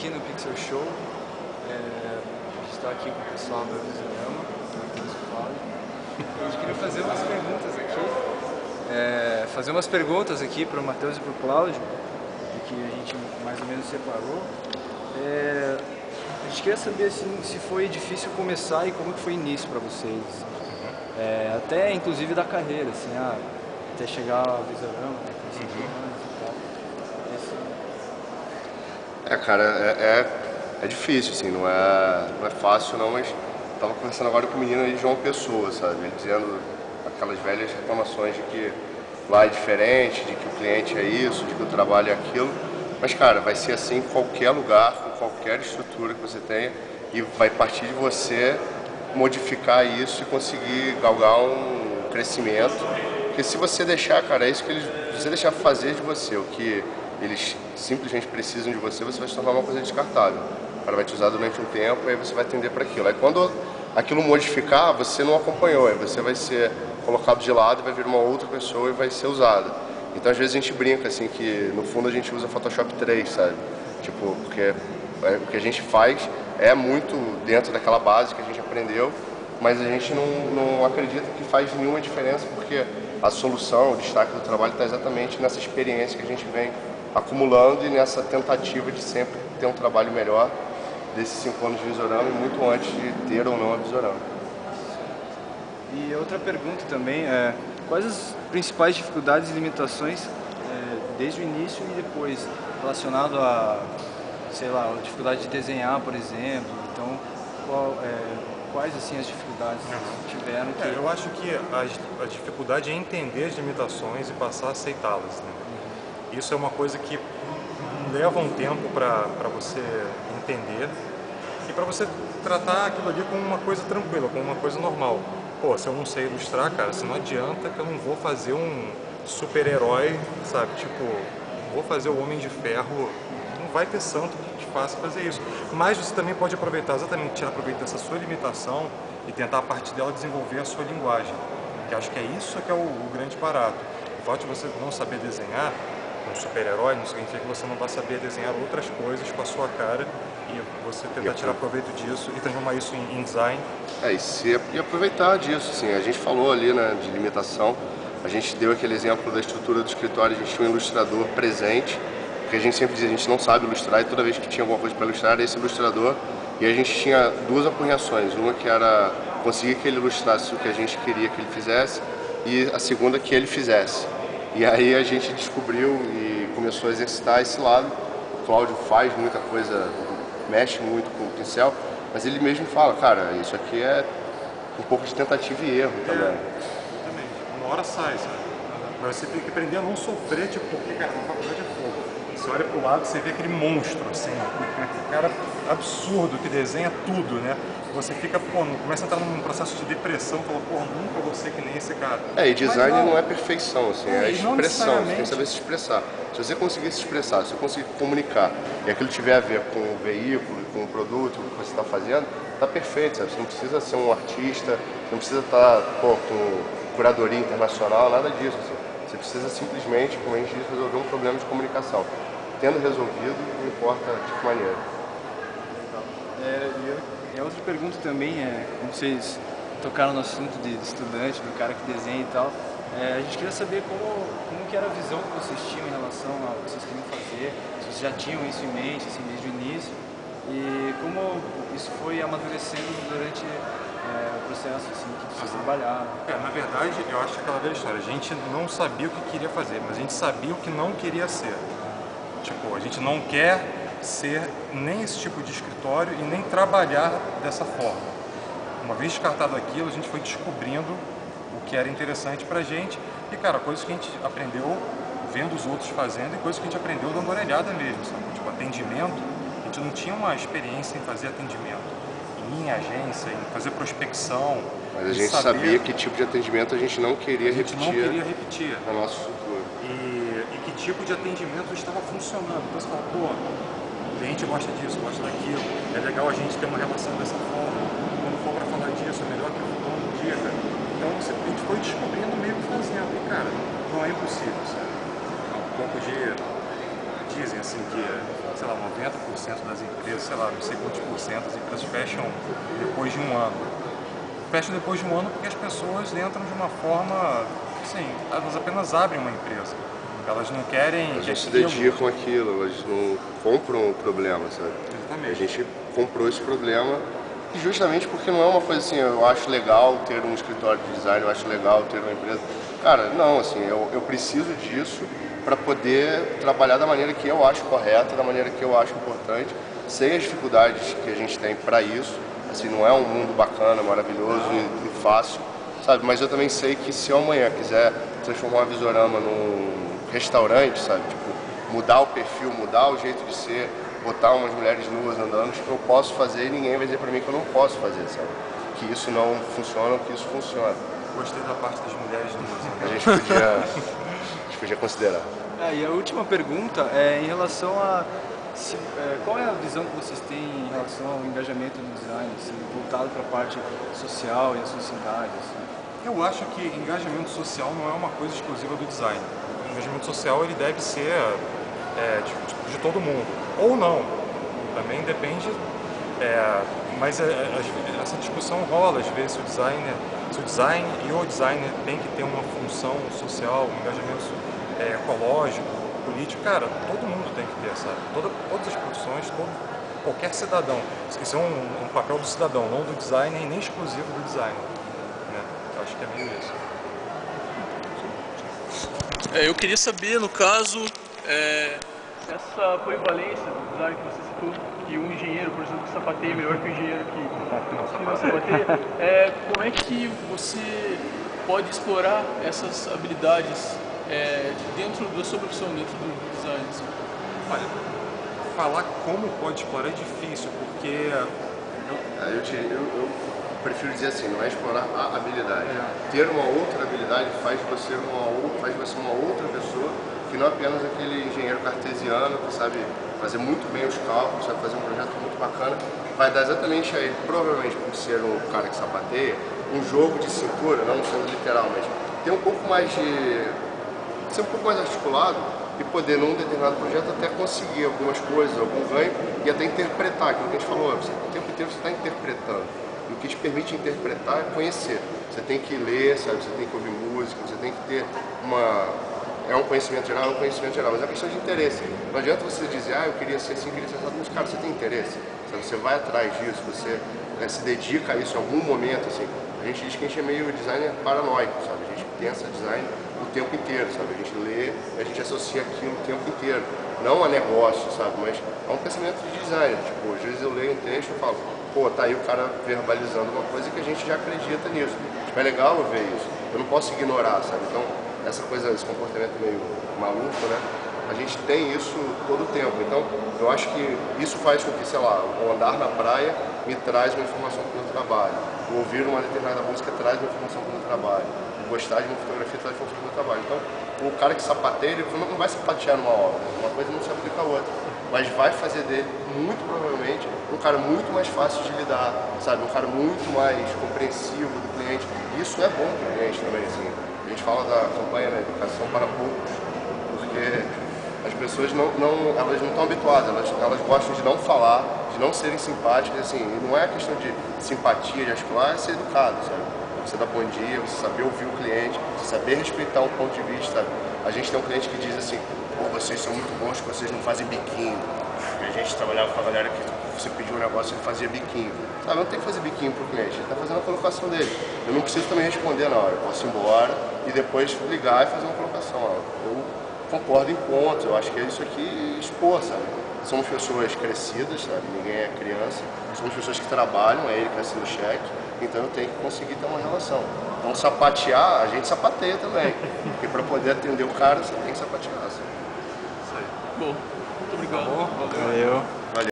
aqui no Pixel Show. A gente está aqui com o pessoal do Visorama, a gente queria fazer umas perguntas aqui para o Matheus e para o Cláudio, que a gente mais ou menos separou. A gente queria saber assim, se foi difícil começar e como que foi o início para vocês. Até inclusive da carreira, assim, até chegar ao Visorama, né, com 5 anos e tal. Cara, é difícil, assim, não é fácil não, mas tava conversando agora com o menino aí de João Pessoa, sabe? Ele dizendo aquelas velhas reclamações de que lá é diferente, de que o cliente é isso, de que o trabalho é aquilo. Mas, cara, vai ser assim em qualquer lugar, com qualquer estrutura que você tenha, e vai partir de você modificar isso e conseguir galgar um crescimento. Porque se você deixar, cara, é isso que se você deixar fazer de você o que eles simplesmente precisam de você, você vai se tornar uma coisa descartável. O cara vai te usar durante um tempo e aí você vai atender para aquilo. Aí quando aquilo modificar, você não acompanhou, aí você vai ser colocado de lado e vai vir uma outra pessoa e vai ser usada. Então às vezes a gente brinca assim que no fundo a gente usa Photoshop 3, sabe? Tipo, porque o que a gente faz é muito dentro daquela base que a gente aprendeu, mas a gente não acredita que faz nenhuma diferença porque a solução, o destaque do trabalho está exatamente nessa experiência que a gente vem acumulando e nessa tentativa de sempre ter um trabalho melhor desses 5 anos de Visorama e muito antes de ter ou não a Visorama. E outra pergunta também quais as principais dificuldades e limitações desde o início e depois, relacionado a, sei lá, a dificuldade de desenhar, por exemplo? Então, quais assim as dificuldades que tiveram? Eu acho que a dificuldade é entender as limitações e passar a aceitá-las, né? Isso é uma coisa que leva um tempo para você entender e para você tratar aquilo ali como uma coisa tranquila, como uma coisa normal. Pô, se eu não sei ilustrar, cara, se não adianta que eu não vou fazer um super-herói, sabe? Tipo, vou fazer o Homem de Ferro, não vai ter santo que te faça fazer isso. Mas você também pode aproveitar, exatamente, tirar proveito dessa sua limitação e tentar a partir dela desenvolver a sua linguagem. Que acho que é isso que é o grande barato. O fato de você não saber desenhar um super-herói não significa que você não vai saber desenhar outras coisas com a sua cara e você tentar tirar proveito disso e transformar isso em design. E aproveitar disso, assim, a gente falou ali, né, de limitação, a gente deu aquele exemplo da estrutura do escritório, a gente tinha um ilustrador presente, porque a gente sempre dizia, a gente não sabe ilustrar e toda vez que tinha alguma coisa para ilustrar era esse ilustrador, e a gente tinha 2 apurreações, uma que era conseguir que ele ilustrasse o que a gente queria que ele fizesse e a segunda que ele fizesse. E aí a gente descobriu e começou a exercitar esse lado. O Cláudio faz muita coisa, mexe muito com o pincel, mas ele mesmo fala, cara, isso aqui é um pouco de tentativa e erro também. Exatamente. Uma hora sai, sabe? Mas você tem que aprender a não sofrer, tipo, porque, cara, na faculdade é fogo. Você olha pro lado, você vê aquele monstro, assim, um cara absurdo que desenha tudo, né? Você fica, começa a entrar num processo de depressão, fala, nunca vou ser que nem esse cara. E design não é perfeição, assim, é expressão, você tem que saber se expressar. Se você conseguir se expressar, se você conseguir comunicar, e aquilo tiver a ver com o veículo, com o produto, que você está fazendo, tá perfeito, sabe? Você não precisa ser um artista, você não precisa estar com curadoria internacional, nada disso, assim. Você precisa simplesmente, como a gente diz, resolver um problema de comunicação. Tendo resolvido, não importa de que maneira. E a outra pergunta também como vocês tocaram no assunto de estudante, do cara que desenha e tal, a gente queria saber como que era a visão que vocês tinham em relação ao que vocês queriam fazer, se vocês já tinham isso em mente, assim, desde o início, e como isso foi amadurecendo durante o processo, assim, que vocês trabalharam. Na verdade, eu acho que aquela velha história, a gente não sabia o que queria fazer, mas a gente sabia o que não queria ser. Tipo, a gente não quer ser nem esse tipo de escritório e nem trabalhar dessa forma. Uma vez descartado aquilo, a gente foi descobrindo o que era interessante pra gente e, cara, coisas que a gente aprendeu vendo os outros fazendo e coisas que a gente aprendeu dando orelhada mesmo, sabe? Tipo, atendimento, a gente não tinha uma experiência em fazer atendimento, em agência, em fazer prospecção. Mas a gente sabia que tipo de atendimento a gente não queria repetir na nossa estrutura. E que tipo de atendimento estava funcionando. Então você fala, o cliente gosta disso, gosta daquilo, é legal a gente ter uma relação dessa forma. Quando for para falar disso, é melhor que o fulano diga. Então a gente foi descobrindo meio que fazendo. E cara, não é impossível, sabe? Um pouco de dizem assim que, sei lá, 90% das empresas, sei lá, não sei quantos por cento, as empresas fecham depois de um ano. Fecham depois de um ano porque as pessoas entram de uma forma, assim, elas apenas abrem uma empresa. Elas não querem... Elas não se dedicam àquilo, elas não compram o problema, sabe? Exatamente. A gente comprou esse problema justamente porque não é uma coisa assim, eu acho legal ter um escritório de design, eu acho legal ter uma empresa. Cara, não, assim, eu preciso disso para poder trabalhar da maneira que eu acho correta, da maneira que eu acho importante, sem as dificuldades que a gente tem para isso. Assim, não é um mundo bacana, maravilhoso e fácil, sabe? Mas eu também sei que se eu amanhã quiser transformar uma Visorama num restaurante, sabe? Tipo, mudar o perfil, mudar o jeito de ser, botar umas mulheres nuas andando, tipo, eu posso fazer e ninguém vai dizer pra mim que eu não posso fazer, sabe? Que isso não funciona ou que isso funciona. Gostei da parte das mulheres nuas. A gente podia considerar. E a última pergunta é em relação a qual é a visão que vocês têm em relação ao engajamento no design, assim, voltado para a parte social e a sociedade? Assim? Eu acho que engajamento social não é uma coisa exclusiva do design. O engajamento social ele deve ser de todo mundo, ou não, também depende, mas essa discussão rola às vezes se o design e o designer tem que ter uma função social, um engajamento ecológico, político, cara, todo mundo tem que ter, sabe? Todas as profissões, qualquer cidadão, isso é um papel do cidadão, não do designer e nem exclusivo do designer, né? Eu acho que é meio isso. Eu queria saber, no caso, essa polivalência do design que você citou, que um engenheiro, por exemplo, que sapateia é melhor que o engenheiro que não sapateia, como é que você pode explorar essas habilidades dentro da sua profissão, dentro do design? Assim? Olha, falar como pode explorar é difícil, porque... Eu prefiro dizer assim, não é explorar a habilidade. Ter uma outra habilidade faz você uma outra pessoa, que não é apenas aquele engenheiro cartesiano que sabe fazer muito bem os cálculos, sabe fazer um projeto muito bacana, vai dar exatamente a ele, provavelmente por ser um cara que sapateia, um jogo de cintura, não sendo literal, mas ter um pouco mais de... ser um pouco mais articulado e poder, num determinado projeto, até conseguir algumas coisas, algum ganho e até interpretar, aquilo que a gente falou, o tempo inteiro você está interpretando. E o que te permite interpretar é conhecer. Você tem que ler, sabe? Você tem que ouvir música, você tem que ter uma... É um conhecimento geral, mas é uma questão de interesse. Não adianta você dizer, eu queria ser assim, queria ser assim, mas cara, você tem interesse, sabe? Você vai atrás disso, você se dedica a isso em algum momento, assim. A gente diz que a gente é meio designer paranoico, sabe? A gente pensa design o tempo inteiro, sabe? A gente lê, a gente associa aquilo o tempo inteiro. Não a negócio, sabe? Mas é um pensamento de design. Tipo, às vezes eu leio um texto e falo, pô, tá aí o cara verbalizando uma coisa que a gente já acredita nisso. Tipo, é legal eu ver isso. Eu não posso ignorar, sabe? Então, essa coisa, esse comportamento meio maluco, né? A gente tem isso todo o tempo. Então, eu acho que isso faz com que, sei lá, o andar na praia me traz uma informação para o meu trabalho. O ouvir uma determinada música traz uma informação para o meu trabalho. O gostar de uma fotografia traz informação para o meu trabalho. Então, o cara que sapateia, ele não vai sapatear numa obra. Uma coisa não se aplica à outra. Mas vai fazer dele, muito provavelmente, um cara muito mais fácil de lidar, sabe? Um cara muito mais compreensivo do cliente. Isso é bom para o cliente também, assim. A gente fala da campanha, né, Educação para Poucos, porque as pessoas elas não estão habituadas, elas gostam de não falar, de não serem simpáticas, assim, e não é questão de simpatia, de articular, é ser educado, sabe? Você dar bom dia, você saber ouvir o cliente, você saber respeitar um ponto de vista, sabe? A gente tem um cliente que diz assim, pô, vocês são muito bons que vocês não fazem biquinho. E a gente trabalhava com a galera que você pediu um negócio e ele fazia biquinho. Sabe, eu não tenho que fazer biquinho pro cliente, ele está fazendo a colocação dele. Eu não preciso também responder na hora, eu posso ir embora e depois ligar e fazer uma colocação. Eu concordo em pontos, eu acho que é isso aqui expor, sabe? Somos pessoas crescidas, sabe? Ninguém é criança, somos pessoas que trabalham, é ele que assina o cheque, então eu tenho que conseguir ter uma relação. Então sapatear, a gente sapateia também, porque para poder atender o cara você tem que sapatear. Sabe? Bom, muito obrigado. Valeu.